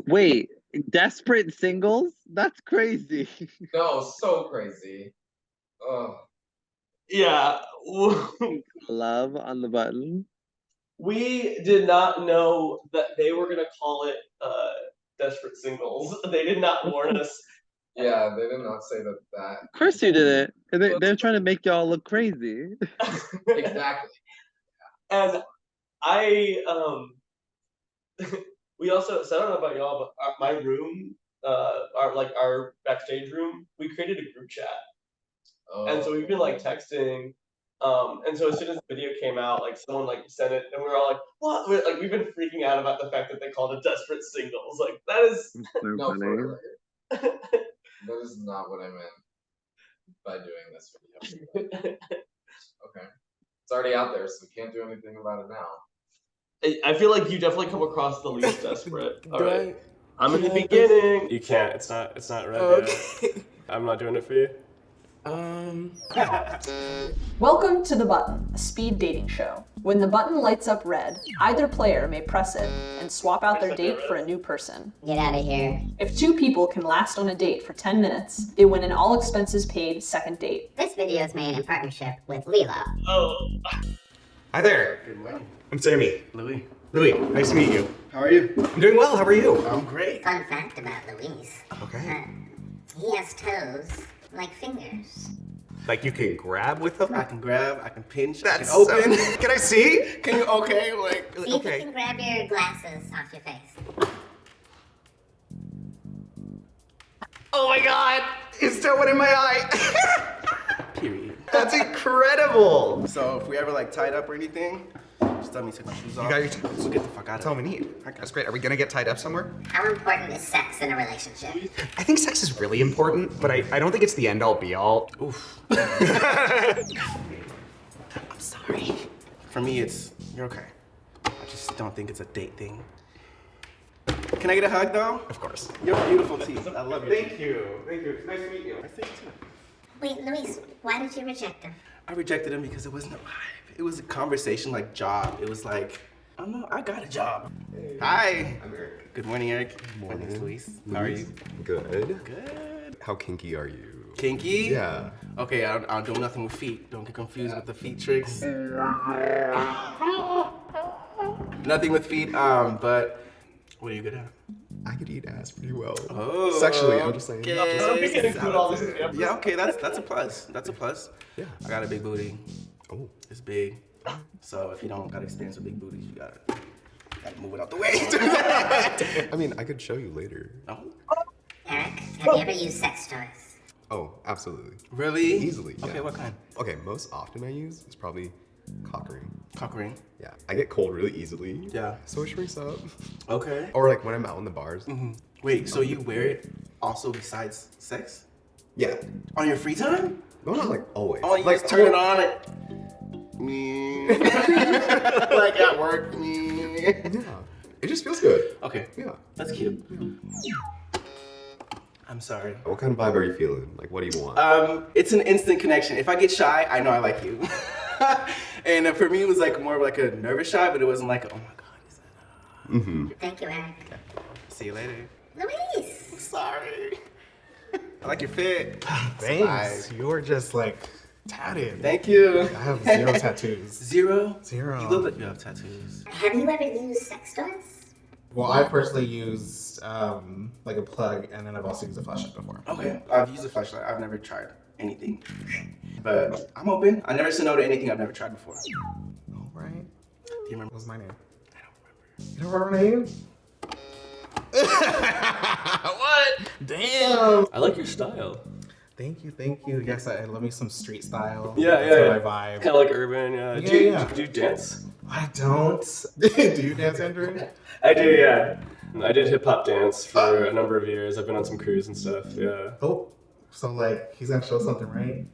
Wait, desperate singles? That's crazy. No, so crazy. Oh, Yeah. Love on the button. We did not know that they were gonna call it Desperate Singles. They did not warn us. yeah, they did not say that. Of course you did it. They're trying to make y'all look crazy. Exactly. And I we also, so I don't know about y'all, but my room, our backstage room, we created a group chat, and so we've been like texting. And so as soon as the video came out, like someone like sent it, and we were all like, "What?" Like we've been freaking out about the fact that they called it "Desperate Singles." Like that is. So No, funny. for the record. That is not what I meant by doing this video. Okay. It's already out there, so we can't do anything about it now. I feel like you definitely come across the least desperate. All right. I'm in the can I beginning. You can't. It's not ready Okay. yet. I'm not doing it for you. Welcome to The Button, a speed dating show. When the button lights up red, either player may press it and swap out their date for a new person. Get out of here. If 2 people can last on a date for 10 minutes, they win an all expenses paid second date. This video is made in partnership with Lilo. Oh. Hi there. Good morning. I'm Sammy. Louis. Louis, nice to meet you. How are you? I'm doing well. How are you? I'm great. Fun fact about Luis. Okay. He has toes like fingers. Like you can grab with them? I can grab, I can pinch, That's I can open. so... Can I see? Can you, okay, like, See if okay. you can grab your glasses off your face. Oh my god! It's still one in my eye! period. That's incredible! So if we ever like tied up or anything, just tell me to take my shoes off. You got your toes? We'll get the fuck out That's of all here. we need. That's great. Are we gonna get tied up somewhere? How important is sex in a relationship? I think sex is really important, but I don't think it's the end all be all. Oof. I'm sorry. For me, it's, you're okay. I just don't think it's a date thing. Can I get a hug though? Of course. Your beautiful teeth. I love your teeth. you. Thank you. It's nice to meet you. I think too. Wait, Luis, why did you reject him? I rejected him because it wasn't a vibe. It was a conversation like job. It was like, I don't know, I got a job. Hey. Hi. I'm Eric. Good morning, Eric. Morning. My name's Luis. How are you? Good. Good. How kinky are you? Kinky? Yeah. Okay, I'll do nothing with feet. Don't get confused with the feet tricks. Nothing with feet, but what are you good at? I could eat ass pretty well. Oh, Sexually, I'm just saying. okay. So we can include all this in the episode. Yeah, okay, that's a plus. That's a plus. Yeah. I got a big booty. Oh. It's big. So if you don't got experience with big booties, you gotta move it out the way. I mean, I could show you later. Oh, Eric, have you ever used sex toys? Oh, absolutely. really? Easily, yeah. Okay, what kind? Okay, most often I use is probably cock ring. Cock ring. Yeah, I get cold really easily. Yeah. So it shrinks up. Okay. Or like when I'm out in the bars. Wait, so you wear it also besides sex? Yeah. On your free time? No, not like always. Oh, you like just turn it on and me. Like at work, me. Yeah. It just feels good. Okay, Yeah. that's cute. I'm sorry. What kind of vibe are you feeling? Like, what do you want? It's an instant connection. If I get shy, I know I like you. And for me, it was like more of like a nervous shy, but it wasn't like, oh my god, is that? Thank you, Eric. See you later. Luis! Sorry. I like your fit. Thanks. You're just like tatted. Thank you. I have 0 tattoos. Zero? 0. You look like you have tattoos. Have you ever used sex toys? Well, I personally used like a plug, and then I've also used a flashlight before. Okay, I've used a flashlight. I've never tried anything. But I'm open. I never said no to anything I've never tried before. All right. Do you remember? What's my name? I don't remember. You don't remember my name? What? Damn. I like your style. Thank you, thank you. Yes, I love me some street style. Yeah, That's yeah, what yeah. I vibe. Kind of like urban. Yeah. Yeah, do, you, yeah. do you dance? I don't. Do you dance, Andrew? I do, yeah. I did hip hop dance for a number of years. I've been on some crews and stuff. Yeah. Oh, so like he's gonna show something, right?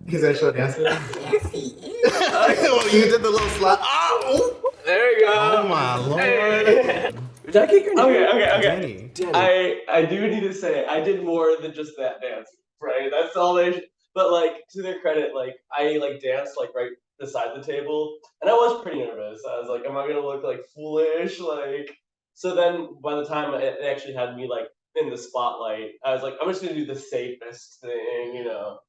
He's gonna show dancing. Yes, he is. Well, you did the little slide. Oh, There you go. oh my lord. Hey. Did I get your name? Okay. Danny. Danny. I do need to say I did more than just that dance, right? That's all they. But like to their credit, like I like danced like right beside the table, and I was pretty nervous. I was like, am I gonna look like foolish? Like So then by the time they actually had me like in the spotlight, I was like, I'm just gonna do the safest thing, you know.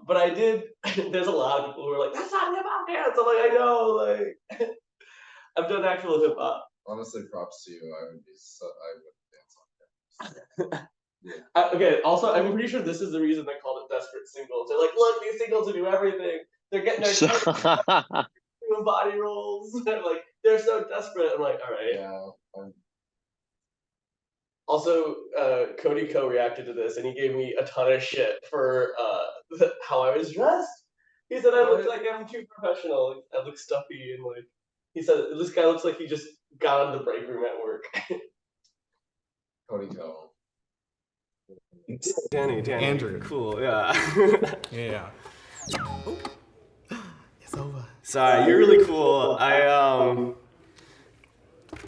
But I did. There's a lot of people who are like, "That's not hip hop dance." I'm like, I know, like, I've done actual hip hop. Honestly, props to you. I would dance on that. Okay. Also, I'm pretty sure this is the reason they called it desperate singles. They're like, look, these singles will do everything. They're getting their doing body rolls. They're like, they're so desperate. I'm like, all right. Yeah. Also, Cody reacted to this, and he gave me a ton of shit for how I was dressed. He said I looked like I'm too professional. I look stuffy, and like he said, this guy looks like he just got out of the break room at work. Cody Co. Danny. Andrew. Cool, yeah. Yeah. Oh. It's over. Sorry, you're really cool.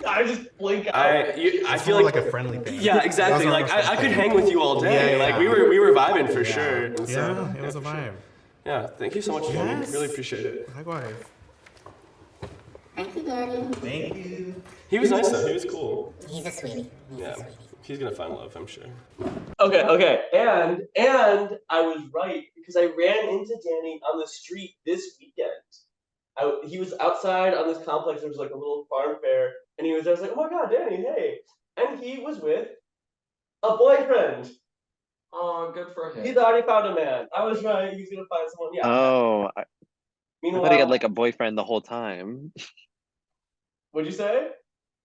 I just blink out. I feel like a friendly thing. Yeah, exactly. Like I could hang with you all day. Yeah. Like we were vibing for sure. And so, Yeah, it was a vibe. Yeah, thank you so much, Danny. Really appreciate it. Likewise. Thank you, Daddy. Thank you. He was nice though. He was cool. He's a sweetie. Yeah, he's gonna find love, I'm sure. Okay, and I was right because I ran into Danny on the street this weekend. He was outside on this complex. There was like a little farm fair, and I was like, oh my god, Danny, hey! And he was with a boyfriend. Oh, good for him. He's already found a man. I was right. He's gonna find someone. Yeah. Oh, I Meanwhile, thought he had like a boyfriend the whole time. What'd you say?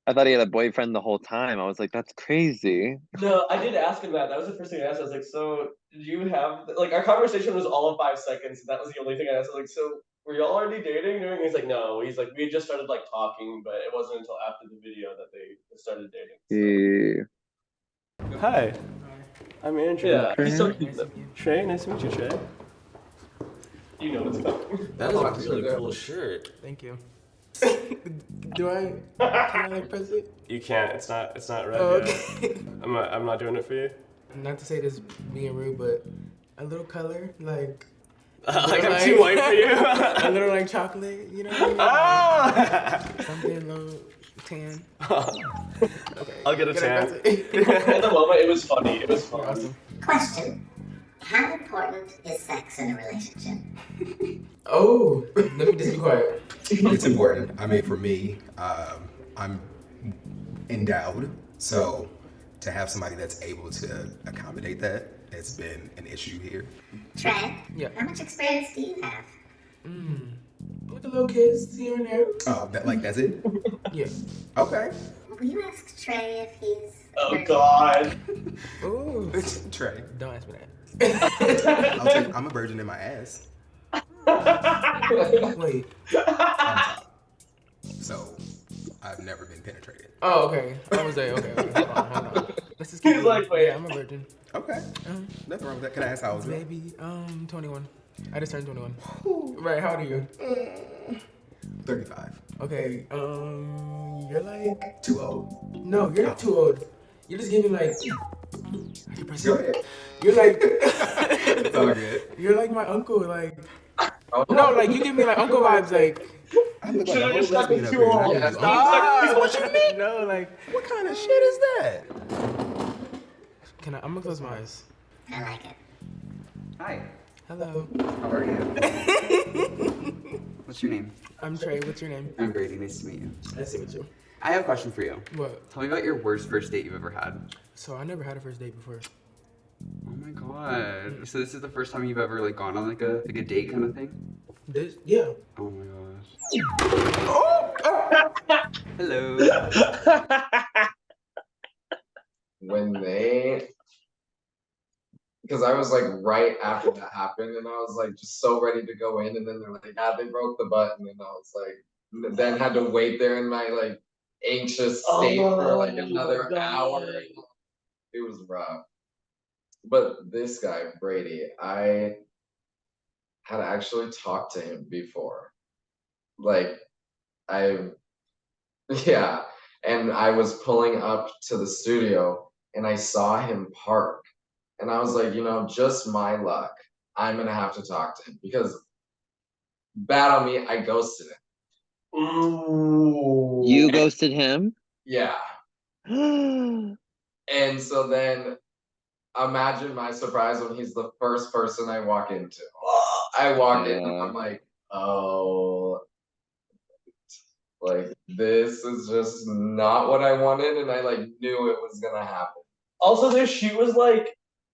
I thought he had a boyfriend the whole time. I was like, that's crazy. No, I did ask him that. That was the first thing I asked. I was like, so did you have like our conversation was all of 5 seconds, and that was the only thing I asked. I was like, so were y'all already dating? And he's like, no. He's like, we had just started like talking, but it wasn't until after the video that they started dating. So. Yeah. Hi. I'm Andrew. Yeah, he's so cute. Trey, nice to meet you, Trey. You know what's coming. That is a really cool shirt. Thank you. Can I like press it? You can't. It's not red Okay. yet. I'm not doing it for you. Not to say this being rude, but a little color, like like I'm too white for you. a little like chocolate, you know what I mean? Ah! Something a little tan. Okay. I'll get a tan. At the moment, it was funny. It was fun. Awesome. Question. How important is sex in a relationship? Oh, let me just be quiet. It's important. I mean, for me, I'm endowed, so to have somebody that's able to accommodate that has been an issue here. Trey, Yeah. how much experience do you have? Like a little kiss here and there. Oh, that's it? Yeah. Okay. Will you ask Trey if he's... Oh God. Ooh. Trey. Don't ask me that. I'm a virgin in my ass. Wait. So, I've never been penetrated. Oh, okay. I was like, okay. Hold on. Let's just keep He's like, wait. Yeah, I'm a virgin. Okay. Nothing wrong with that. Can I ask how old you are? Maybe 21. I just turned 21. Right, how old are you? 35. Okay, you're like... Too old. No, you're not too old. You're just giving like... Go ahead. You're like... It's all good. You're like my uncle, like... Oh, No, like you give me like uncle vibes, like... I look like Should've a whole just stuck lesbian with up you here. all. I need Yeah, to- that's what you mean? No, like... What kind of shit is that? I'm gonna close my eyes. I like it. Hi, Hello. how are you? What's your name? I'm Trey. What's your name? I'm Brady. Nice to meet you. Nice to meet you. I have a question for you. What? Tell me about your worst first date you've ever had. So I never had a first date before. Oh my god. So this is the first time you've ever like gone on like a date kind of thing? This? Yeah. Oh my gosh. Hello. When because I was like right after that happened, and I was like just so ready to go in, and then they're like, they broke the button, and I was like, then had to wait there in my like anxious state for like another hour. It was rough. But this guy, Brady, I had actually talked to him before. Like, yeah. And I was pulling up to the studio and I saw him park. And I was like, just my luck. I'm going to have to talk to him because bad on me, I ghosted him. Ooh. You ghosted him? Yeah. And so then imagine my surprise when he's the first person I walk into. I walk in and I'm like, oh, like this is just not what I wanted, and I like knew it was gonna happen. Also, this shoot was like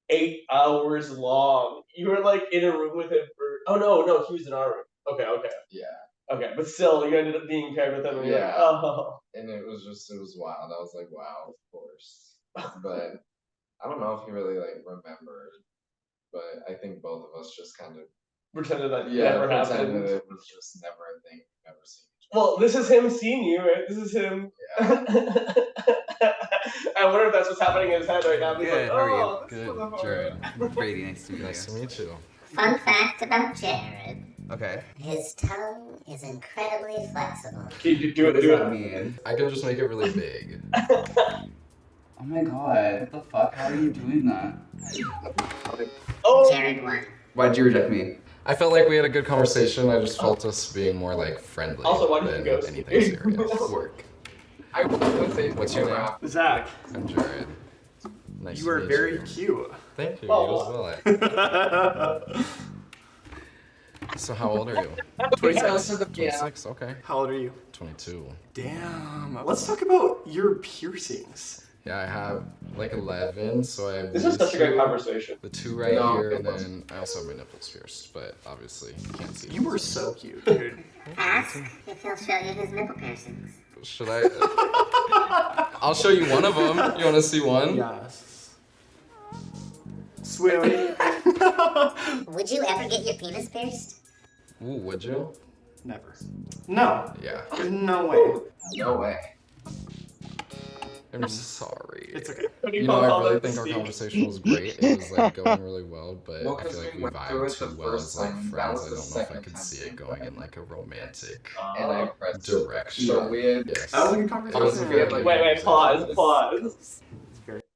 8 hours long. You were like in a room with him for. Oh no, he was in our room. Okay. Yeah. Okay, but still, you ended up being paired with him, and you're like, Yeah. oh. And it was wild. I was like, wow, of course. But I don't know if he really like remembered. But I think both of us just kind of Pretended that never pretended happened. it was just never a thing we've ever seen. Well, this is him seeing you, right? This is him. Yeah. I wonder if that's what's happening in his head right now. He's Good, like, how are you? oh, this Good, motherfucker. Jared. Brady, nice to meet you. Nice to meet you. Fun fact about Jared. Okay. His tongue is incredibly flexible. What does that mean? I can just make it really big. Oh my god, what the fuck? How are you doing that? Oh. Jared won. Why'd you reject me? I felt like we had a good conversation. I just felt us being more like friendly Also, why did you than ghost anything me? serious. Work. I would say, What's your name? Zach, I'm Jared. Nice you are to meet very you. cute. Thank you. Oh. You as well. So how old are you? 26. 26. Okay. How old are you? 22. Damn. Let's talk about your piercings. Yeah, I have like 11, so I have This is such a great conversation. the 2 right No, here, it and wasn't. then I also have my nipples pierced, but obviously you can't see. You were so cute, dude. Ask if he'll show you his nipple piercings. Should I? I'll show you one of them. You want to see one? Yes. Sweetie. Would you ever get your penis pierced? Ooh, would you? Never. No. Yeah. There's no way. no way. I'm sorry. It's okay. You know, I really think our conversation was great. It was like going really well, but Well, I 'cause feel like we we went through vibed it the too well as first like time. That friends. was I the don't know if I second could time see we it going in like a romantic And I pressed it. direction. So we had. Yes. That was a good It was a conversation. very Wait, good Wait, conversation. pause.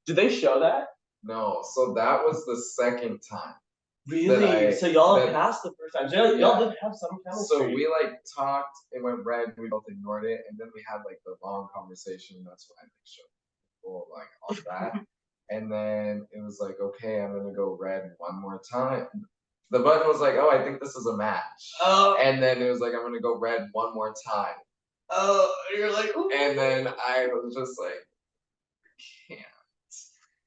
Did they show that? No, so that was the second time. Really? I- So y'all that- passed the first time. So y'all Yeah. did have some chemistry. So we like talked, it went red, we both ignored it, and then we had like the long conversation. That's when I think showed people like all that. And then it was like, okay, I'm gonna go red one more time. The button was like, oh, I think this is a match. Oh, And then it was like, I'm gonna go red one more time. you're like, ooh. And then I was just like, can't.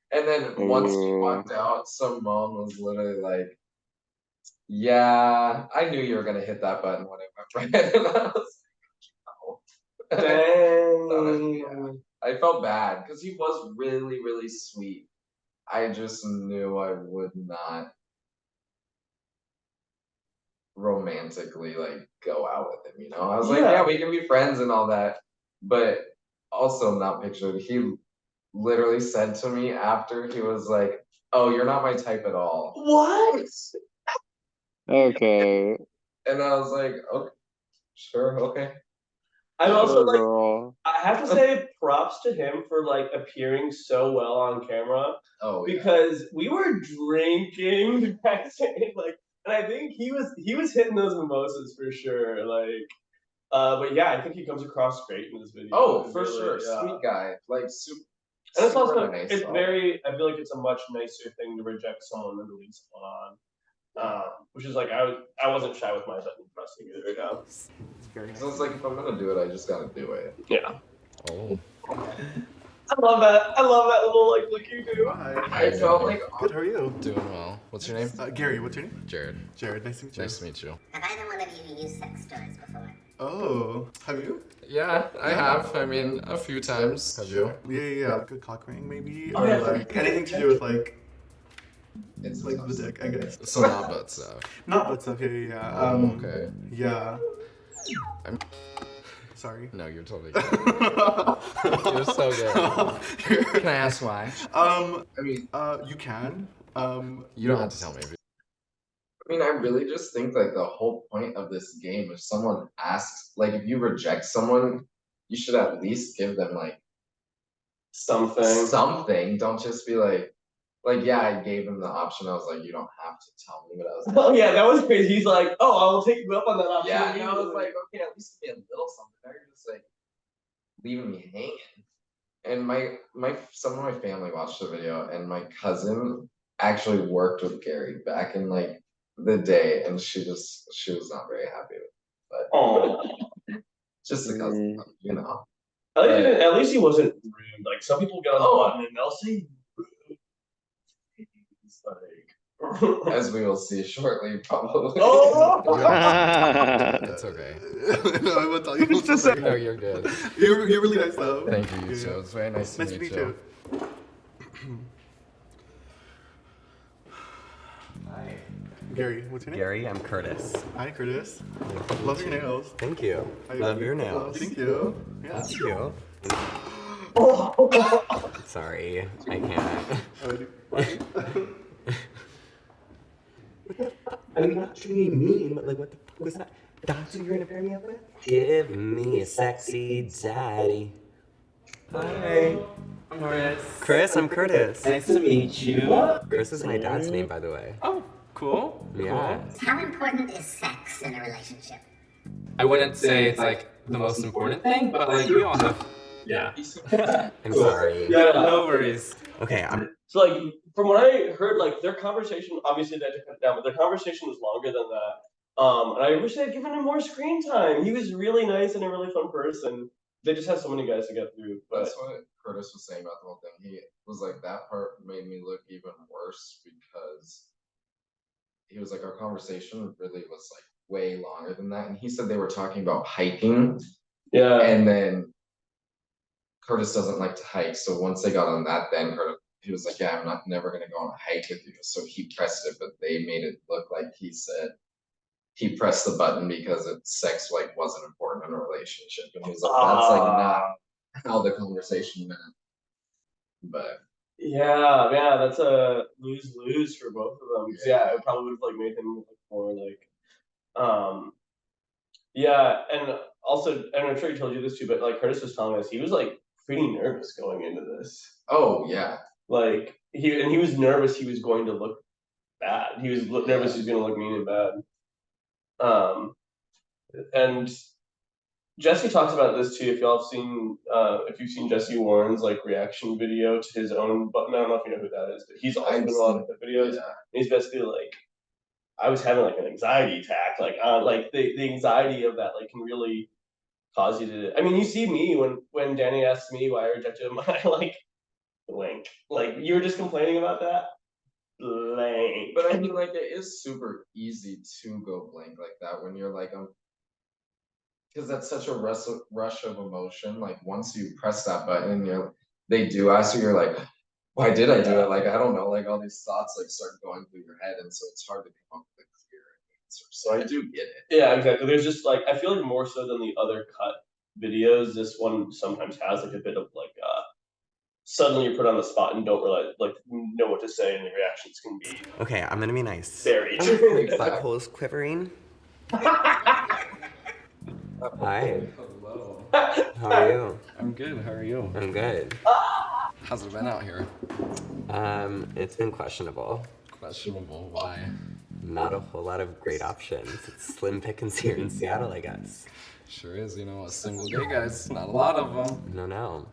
And then once we walked out, Simone was literally like, yeah, I knew you were gonna hit that button when it went red. And I was like, no. Dang. I felt bad because he was really, really sweet. I just knew I would not romantically like go out with him, you know? I was like, Yeah. yeah, we can be friends and all that. But also not pictured. He literally said to me after, he was like, oh, you're not my type at all. What? Okay. And I was like, okay, sure, okay. I'm also like, Girl. I have to say props to him for like appearing so well on camera Oh, yeah. because we were drinking backstage, like, and I think he was hitting those mimosas for sure, like, but yeah, I think he comes across great in this video. Oh, for Really, sure. yeah. Sweet guy. Like, super. And it's also super nice. it's very. I feel like it's a much nicer thing to reject someone than to lead someone on, which is like I wasn't shy with my button pressing either. Yeah. It's very nice. So it's like, if I'm gonna do it, I just gotta do it. Yeah. Oh. I love that. I love that little like look you do. I felt like Good, how are you? Doing well. What's your name? Gary, what's your name? Jared. Jared, nice to meet you. Nice to meet you. Have either one of you used sex toys before? Oh, have you? Yeah, I have. I mean, a few times. Have you? Yeah. Like a cock ring, maybe? Oh, Or yeah, like anything to do with like it's the dick, I guess. So not butt stuff. Not what's up, yeah. Oh, okay. Yeah. I'm- Sorry. No, you're totally good. You're so good. Can I ask why? I mean, You can. You don't have to tell me. I really just think like the whole point of this game, if someone asks, like if you reject someone, you should at least give them like something. Don't just be like, yeah, I gave him the option. I was like, you don't have to tell me, but I was like, Oh yeah, that was crazy. He's like, oh, I will take you up on that option. yeah, and I was like, okay, at least give me a little something. Now you're just like leaving me hanging. And some of my family watched the video, and my cousin actually worked with Gary back in like the day, and she was not very happy with it. But just a cousin, you know. At least he wasn't rude. Like some people get on the button and they'll say rude. It's like as we will see shortly, probably. That's okay. No, I won't tell you. No, you're good. You're really nice though. Thank you, you too. It's very nice to meet you. Hi. Gary, what's your name? Gary, I'm Curtis. Hi, Curtis. Love your nails. Thank you. Love your nails. Thank you. Yeah. That's you. Sorry, I can't. I mean, not trying to be mean, but like, what the fuck was that? That's who you're gonna pair me up with? Give me a sexy daddy. Hi. I'm Chris. Chris, I'm Curtis. Nice to meet you. Chris is my dad's name, by the way. Oh, cool. Yeah. How important is sex in a relationship? I wouldn't say it's like the most important thing, but like we all have. Yeah. I'm sorry. Yeah, no worries. Okay, So like from what I heard, like their conversation, obviously they had to cut it down, but their conversation was longer than that. And I wish they had given him more screen time. He was really nice and a really fun person. They just had so many guys to get through. But That's what Curtis was saying about the whole thing. He was like, that part made me look even worse because he was like, our conversation really was like way longer than that. And he said they were talking about hiking. Yeah. And then Curtis doesn't like to hike. So once they got on that, then he was like, yeah, I'm never going to go on a hike with you. So he pressed it, but they made it look like he said he pressed the button because sex like wasn't important in a relationship. And he was like, that's like not how the conversation went. But yeah, that's a lose-lose for both of them. Yeah, it probably would have like made him look more like yeah, and also, and I'm sure he told you this too, but like Curtis was telling us, he was like pretty nervous going into this. Oh yeah. Like he was nervous he was going to look bad. He was nervous he was going to look mean and bad. And Jesse talks about this too. If y'all have seen, if you've seen Jesse Warren's like reaction video to his own button, I don't know if you know who that is, but he's also been in a lot of the videos. Yeah. He's basically like, I was having like an anxiety attack, like the anxiety of that like can really cause you to. I mean, you see me when Danny asks me why I rejected him, I like blank. Like you were just complaining about that. Blank. But I mean, like it is super easy to go blank like that when you're like because that's such a rush of emotion. Like once you press that button, they do ask you, you're like, why did I do it? Like I don't know, like all these thoughts like start going through your head, and so it's hard to come up with a clear answer. So I do get it. Yeah, exactly. There's just like I feel like more so than the other cut videos, this one sometimes has like a bit of like suddenly you're put on the spot and don't really like know what to say, and the reactions can be okay, I'm gonna be nice. Very butthole is quivering. Hi. Hello. How are you? I'm good. How are you? I'm good. How's it been out here? It's been questionable. Questionable. Why? Not a whole lot of great options. It's slim pickings here in Seattle, I guess. Sure is. You know, a single gay guys. Not a lot of them. No.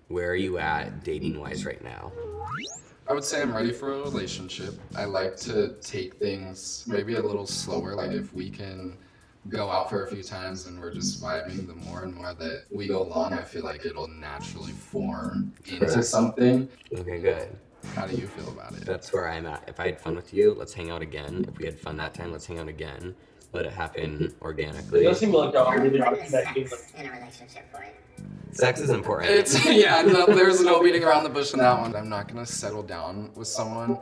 Where are you at dating-wise right now? I would say I'm ready for a relationship. I like to take things maybe a little slower. Like if we can go out for a few times and we're just vibing, the more and more that we go along, I feel like it'll naturally form into something. Okay, good. How do you feel about it? That's where I'm at. If I had fun with you, let's hang out again. If we had fun that time, let's hang out again. Let it happen organically. It does seem like y'all really are connecting in a relationship for you. Sex is important. There's no beating around the bush in that one. I'm not gonna settle down with someone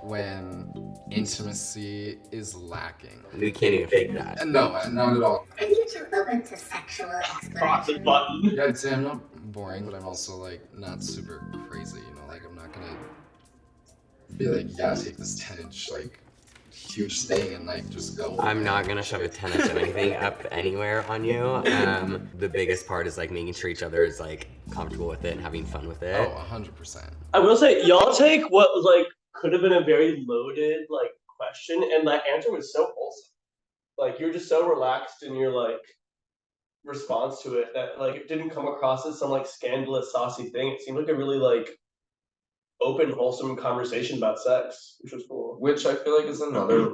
when intimacy is lacking. We can't even fake that. No, not at all. Are you two open to sexual exploration? Yeah, I'd say I'm not boring, but I'm also like not super crazy, you know, like I'm not gonna be like, yeah, take this 10-inch like huge thing and like just go. I'm not gonna shove a 10-inch of anything up anywhere on you. The biggest part is like making sure each other is like comfortable with it and having fun with it. Oh, 100%. I will say, y'all take what like could have been a very loaded like question, and that answer was so wholesome. Like you're just so relaxed, and you're like, response to it that like it didn't come across as some like scandalous, saucy thing. It seemed like a really like open, wholesome conversation about sex, which was cool. Which I feel like is another.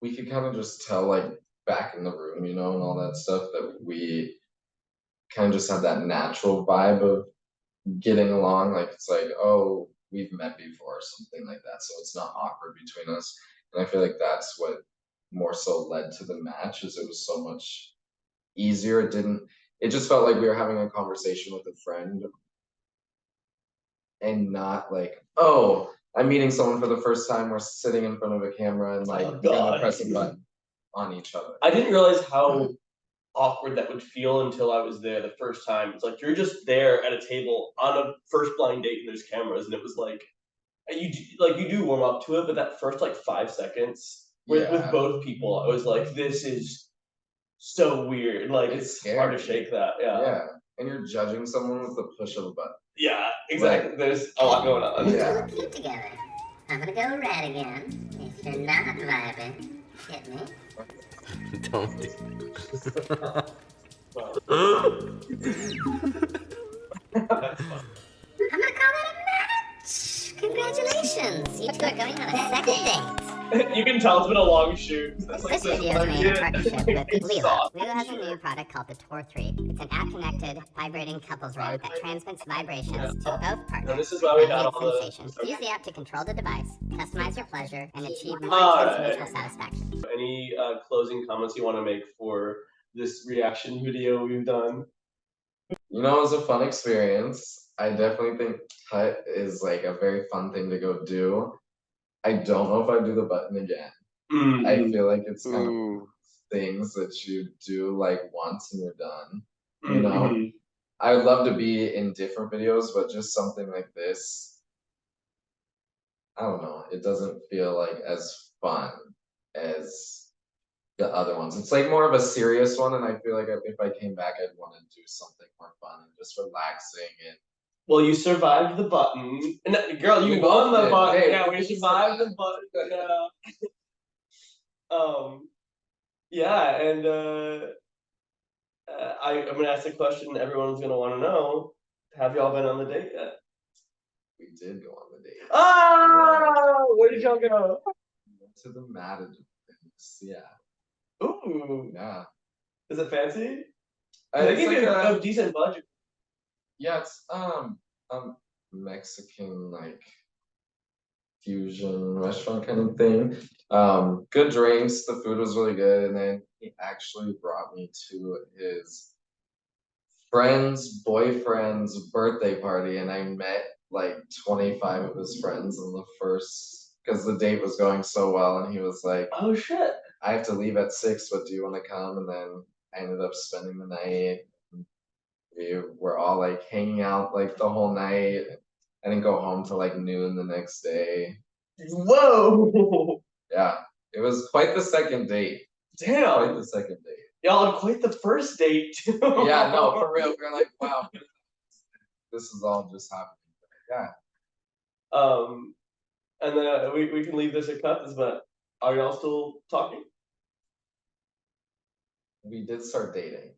We could kind of just tell like back in the room, and all that stuff that we kind of just had that natural vibe of getting along. Like it's like, oh, we've met before or something like that, so it's not awkward between us. And I feel like that's what more so led to the match, is it was so much easier. It just felt like we were having a conversation with a friend and not like, oh, I'm meeting someone for the first time, we're sitting in front of a camera and like gonna press a button on each other. I didn't realize how awkward that would feel until I was there the first time. It's like you're just there at a table on a first blind date and there's cameras, and it was like you do warm up to it, but that first like 5 seconds with both people, I was like, this is so weird. Like it's hard to shake that. Yeah. And you're judging someone with the push of a button. Yeah, exactly. Like, there's a lot going on. You two look cute together. I'm gonna go red again. If you're not vibing, hit me. Don't do I'm gonna call that a match! Congratulations! You two are going on a second date. You can tell it's been a long shoot. This video is made in partnership with Lilo. Lilo has a new product called the Tor 3. It's an app-connected, vibrating couples ring that transmits vibrations to both partners. And this is why we had all sensations. Use the app to control the device, customize your pleasure, and achieve more intense mutual satisfaction. Any closing comments you want to make for this reaction video we've done? It was a fun experience. I definitely think Tut is like a very fun thing to go do. I don't know if I'd do the button again. I feel like it's kind of things that you do like once and you're done. I would love to be in different videos, but just something like this, I don't know. It doesn't feel like as fun as the other ones. It's like more of a serious one, and I feel like if I came back, I'd want to do something more fun and just relaxing and. Well, you survived the button. And, girl, you won the button. Hey, yeah, we survived the button. Yeah, and I'm going to ask the question everyone's going to want to know. Have y'all been on the date yet? We did go on the date. Oh! Where did y'all go? We went to the Matador. Yeah. Ooh. Yeah. Is it fancy? They give you a decent budget. Yeah, it's Mexican like fusion restaurant kind of thing. Good drinks, the food was really good, and then he actually brought me to his friend's boyfriend's birthday party, and I met like 25 of his friends in the first, because the date was going so well, and he was like, oh shit, I have to leave at 6, but do you want to come? And then I ended up spending the night. We were all like hanging out like the whole night. I didn't go home till like noon the next day. Whoa! Yeah, it was quite the second date. Damn! Quite the second date. Y'all had quite the first date too. Yeah, no, for real. We were like, wow, this is all just happening. Yeah. And then we can leave this at cuts, but are y'all still talking? We did start dating.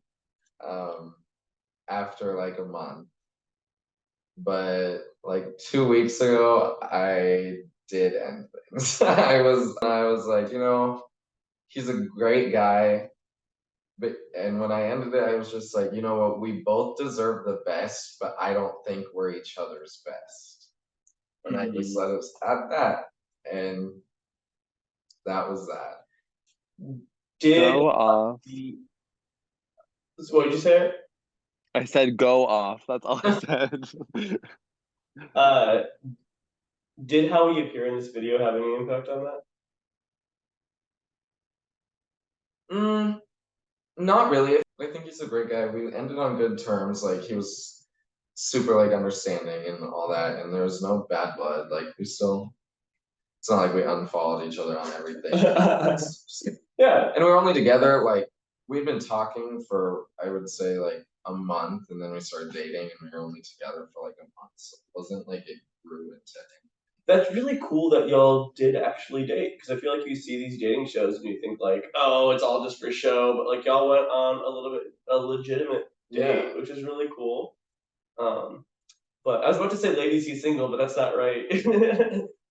After like a month, but like 2 weeks ago I did end things. I was like, he's a great guy, and when I ended it, I was just like, you know what, we both deserve the best, but I don't think we're each other's best. And I just let us at that, and that was that. Go off. What did you say? I said go off. That's all I said. Did how he appear in this video have any impact on that? Not really. I think he's a great guy. We ended on good terms. Like, he was super like understanding and all that, and there was no bad blood. Like, it's not like we unfollowed each other on everything. Yeah. And we were only together, like, we'd been talking for, I would say, like a month, and then we started dating, and we were only together for like a month. So it wasn't like it grew into anything. That's really cool that y'all did actually date, because I feel like you see these dating shows and you think like, oh, it's all just for show, but like y'all went on a a legitimate date, which is really cool. But I was about to say, ladies, he's single, but that's not right.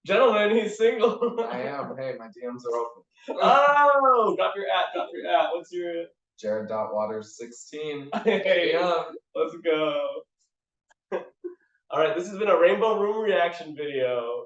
Gentlemen, he's single. I am. Hey, my DMs are open. Oh, drop your at. What's your Jared.Waters 16. Hey, Yeah. let's go. All right, this has been a Rainbow Room reaction video.